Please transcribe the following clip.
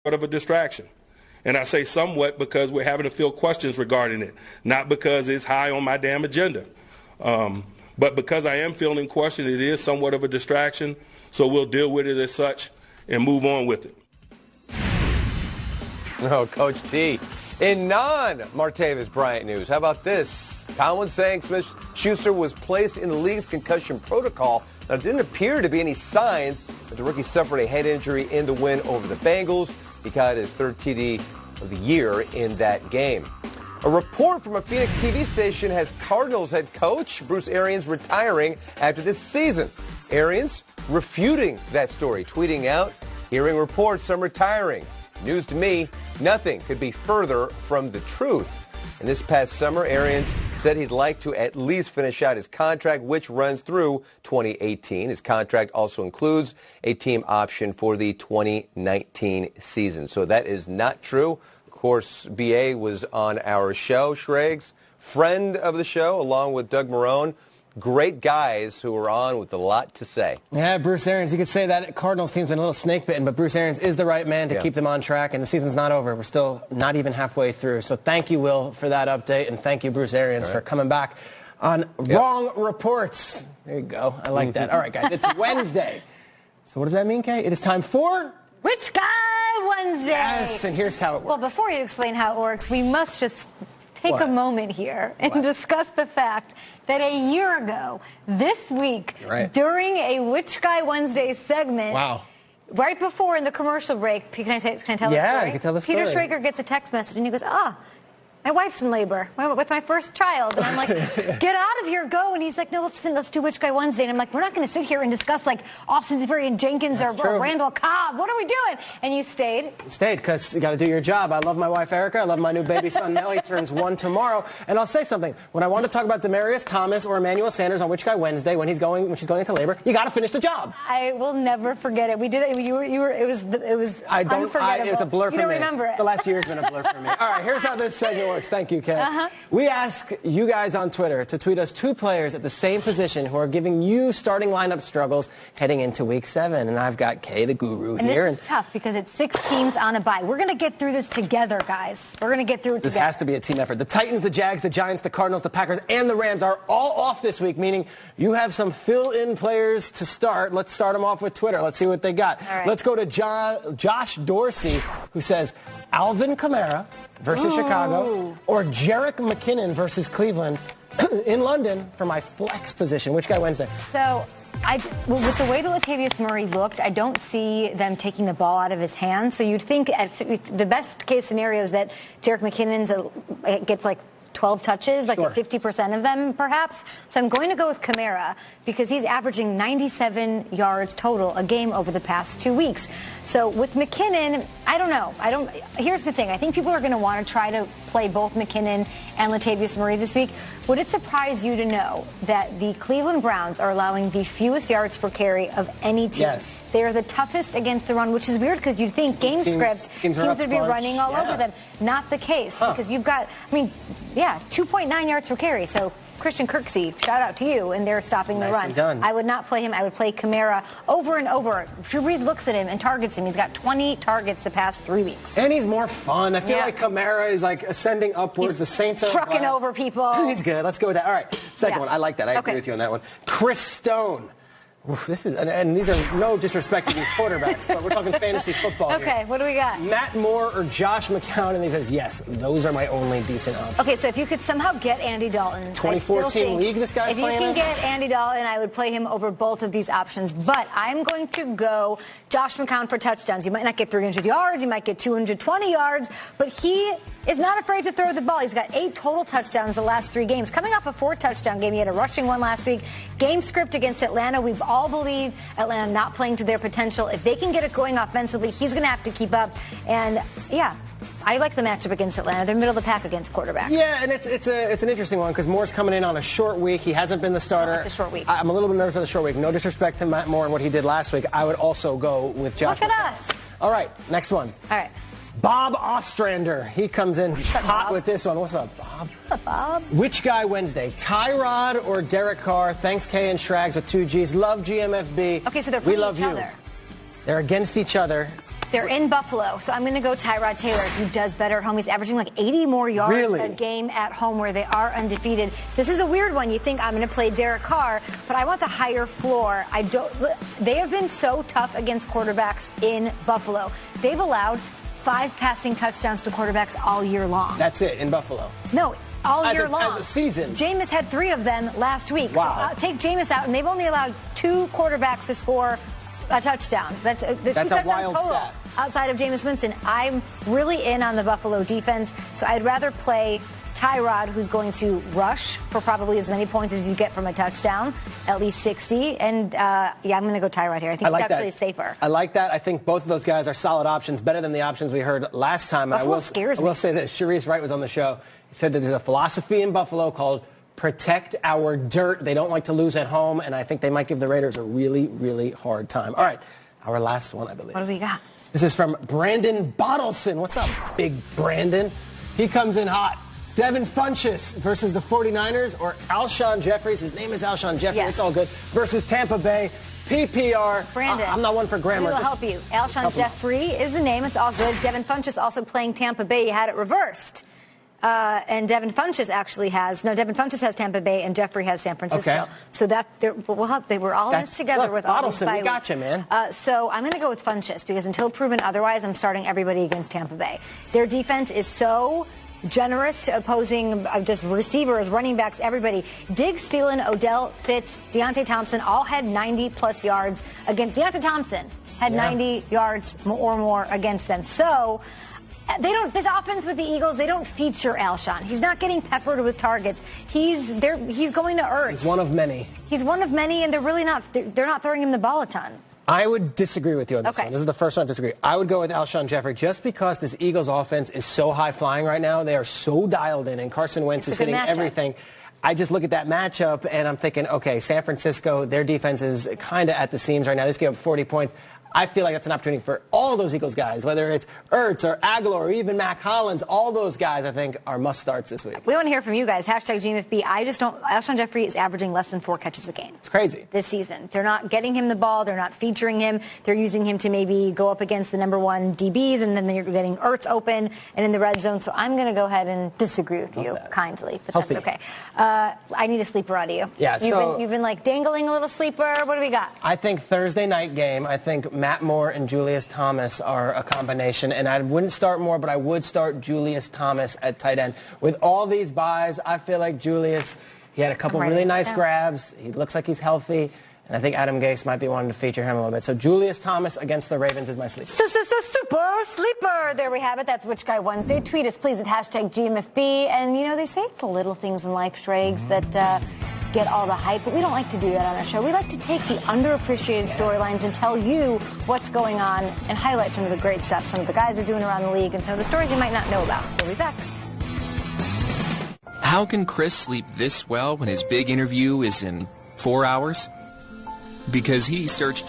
of a distraction. And I say somewhat because we're having to field questions regarding it, not because it's high on my damn agenda. But because I am fielding questions, it is somewhat of a distraction, so we'll deal with it as such and move on with it. Oh, Coach T. In non-Martavis Bryant news, how about this? Tomlin saying Smith-Schuster was placed in the league's concussion protocol. Now, it didn't appear to be any signs that the rookie suffered a head injury in the win over the Bengals. He got his third TD of the year in that game. A report from a Phoenix TV station has Cardinals head coach Bruce Arians retiring after this season. Arians refuting that story, tweeting out, "Hearing reports, I'm retiring. News to me, nothing could be further from the truth." And this past summer, Arians said he'd like to at least finish out his contract, which runs through 2018. His contract also includes a team option for the 2019 season. So that is not true. Of course, BA was on our show, Schrags, friend of the show, along with Doug Marrone. Great guys who are on with a lot to say. Yeah, Bruce Arians, you could say that Cardinals team's been a little snake bitten, but Bruce Arians is the right man to keep them on track, and the season's not over. We're still not even halfway through. So thank you, Will, for that update, and thank you, Bruce Arians, for coming back on Wrong Reports. There you go. I like that. All right, guys, it's Wednesday. So what does that mean, Kay? It is time for... Which Guy Wednesday? Yes, and here's how it works. Well, before you explain how it works, we must just take a moment here and discuss the fact that a year ago, this week, during a Which Guy Wednesday segment, right before in the commercial break, can I tell the story? Yeah, you can tell the story. Peter Schrager gets a text message and he goes, my wife's in labor with my first child. And I'm like, get out of here, go. And he's like, no, let's do Which Guy Wednesday. And I'm like, we're not going to sit here and discuss like Austin Sperry and Jenkins or Randall Cobb. What are we doing? And you stayed. Stayed because you got to do your job. I love my wife, Erica. I love my new baby son, Nelly. Turns 1 tomorrow. And I'll say something. When I want to talk about Demarius Thomas or Emmanuel Sanders on Which Guy Wednesday, when she's going into labor, you got to finish the job. I will never forget it. We did it. It was unforgettable. It's a blur for me. You don't remember it. The last year's been a blur for me. All right, here's how this segment works. Thank you, Kay. We ask you guys on Twitter to tweet us 2 players at the same position who are giving you starting lineup struggles heading into Week 7. And I've got Kay, the guru, here. And this is tough because it's 6 teams on a bye. We're going to get through this together, guys. We're going to get through it together. This has to be a team effort. The Titans, the Jags, the Giants, the Cardinals, the Packers, and the Rams are all off this week, meaning you have some fill-in players to start. Let's start them off with Twitter. Let's see what they got. Let's go to Josh Dorsey, who says Alvin Kamara versus Chicago or Jerick McKinnon versus Cleveland in London for my flex position. Which Guy Wednesday? So, with the way that Latavius Murray looked, I don't see them taking the ball out of his hands. So you'd think the best case scenario is that Jerick McKinnon gets like 12 touches, like 50% of them perhaps. So I'm going to go with Kamara because he's averaging 97 yards total a game over the past 2 weeks. So with McKinnon, I don't know. Here's the thing. I think people are going to want to try to play both McKinnon and Latavius Murray this week. Would it surprise you to know that the Cleveland Browns are allowing the fewest yards per carry of any team? Yes. They are the toughest against the run, which is weird because you'd think game script, teams would be running all over them. Not the case because you've got, 2.9 yards per carry. So Christian Kirksey, shout out to you, and they're stopping the run. Done. I would not play him. I would play Kamara over and over. Drew Brees looks at him and targets him. He's got 20 targets the past 3 weeks. And he's more fun. I feel like Kamara is like ascending upwards. The Saints are trucking over people. He's good. Let's go with that. All right, second one. I like that. I agree with you on that one. Chris Stone. This is, and these are no disrespect to these quarterbacks, but we're talking fantasy football here. What do we got? Matt Moore or Josh McCown, and he says, yes, those are my only decent options. Okay, so if you could somehow get Andy Dalton. 2014 league this guy's playing If you can get Andy Dalton, I would play him over both of these options. But I'm going to go Josh McCown for touchdowns. You might not get 300 yards, you might get 220 yards, but he is not afraid to throw the ball. He's got 8 total touchdowns the last 3 games. Coming off a 4-touchdown game, he had a rushing one last week. Game script against Atlanta. We've all believed Atlanta not playing to their potential. If they can get it going offensively, he's going to have to keep up. And, I like the matchup against Atlanta. They're middle of the pack against quarterbacks. Yeah, and it's an interesting one because Moore's coming in on a short week. He hasn't been the starter. Like the short week. I'm a little bit nervous for the short week. No disrespect to Matt Moore and what he did last week. I would also go with Josh. Look at us. All right, next one. All right. Bob Ostrander. He comes in hot with this one. What's up, Bob? What's up, Bob? Which Guy Wednesday? Tyrod or Derek Carr? Thanks, Kay and Shrags with 2 Gs. Love GMFB. Okay, so they're playing each other. They're against each other. They're in Buffalo, so I'm going to go Tyrod Taylor. He does better at home. He's averaging like 80 more yards a game at home where they are undefeated. This is a weird one. You think I'm going to play Derek Carr, but I want the higher floor. They have been so tough against quarterbacks in Buffalo. They've allowed 5 passing touchdowns to quarterbacks all year long. That's it, in Buffalo? No, all year long. As a season. Jameis had 3 of them last week. Wow. So take Jameis out, and they've only allowed 2 quarterbacks to score a touchdown. That's 2 touchdowns wild total. stat. Outside of Jameis Winston, I'm really in on the Buffalo defense, so I'd rather play Tyrod, who's going to rush for probably as many points as you get from a touchdown, at least 60. And, I'm going to go Tyrod here. I think it's actually safer. I like that. I think both of those guys are solid options, better than the options we heard last time. Buffalo scares me. I will say that Sharice Wright was on the show. He said that there's a philosophy in Buffalo called protect our dirt. They don't like to lose at home, and I think they might give the Raiders a really, really hard time. All right, our last one, I believe. What do we got? This is from Brandon Bottleson. What's up, big Brandon? He comes in hot. Devin Funchess versus the 49ers, or Alshon Jeffries. His name is Alshon Jeffries. Yes. It's all good. Versus Tampa Bay. PPR. Brandon. I'm not one for grammar. We will help you. Alshon Jeffrey is the name. It's all good. Devin Funchess also playing Tampa Bay. You had it reversed. And Devin Funchess actually has Tampa Bay, and Jeffrey has San Francisco. Okay. So they were all in this together with all these Bottleson, bye we got you, man. So I'm going to go with Funchess because until proven otherwise, I'm starting everybody against Tampa Bay. Their defense is so generous to opposing just receivers, running backs, everybody. Diggs, Thielen, Odell, Fitz, Deontay Thompson all had 90-plus yards against. Deontay Thompson had 90 yards or more against them. So this offense with the Eagles, they don't feature Alshon. He's not getting peppered with targets. He's going to earth. He's one of many. He's one of many, and they're not throwing him the ball a ton. I would disagree with you on this one. This is the first one I disagree. I would go with Alshon Jeffrey just because this Eagles offense is so high-flying right now. They are so dialed in, and Carson Wentz is hitting everything. I just look at that matchup, and I'm thinking, okay, San Francisco, their defense is kind of at the seams right now. They just gave up 40 points. I feel like that's an opportunity for all those Eagles guys, whether it's Ertz or Aguilar or even Mac Hollins. All those guys, I think, are must-starts this week. We want to hear from you guys. #GMFB. Alshon Jeffrey is averaging less than 4 catches a game. It's crazy. This season. They're not getting him the ball. They're not featuring him. They're using him to maybe go up against the #1 DBs, and then they're getting Ertz open and in the red zone. So I'm going to go ahead and disagree with you kindly, but that's okay. I need a sleeper out of you. Yeah, you've been like dangling a little sleeper. What do we got? I think Thursday night game, I think Matt Moore and Julius Thomas are a combination, and I wouldn't start Moore, but I would start Julius Thomas at tight end. With all these buys, I feel like Julius, he had a couple really nice grabs. He looks like he's healthy, and I think Adam Gase might be wanting to feature him a little bit. So Julius Thomas against the Ravens is my sleeper. Super sleeper. There we have it. That's Which Guy Wednesday. Tweet us, please, at #GMFB. And, they say it's the little things in life, Schrags, that get all the hype, but we don't like to do that on our show. We like to take the underappreciated storylines and tell you what's going on and highlight some of the great stuff some of the guys are doing around the league and some of the stories you might not know about. We'll be back. How can Chris sleep this well when his big interview is in 4 hours? Because he searched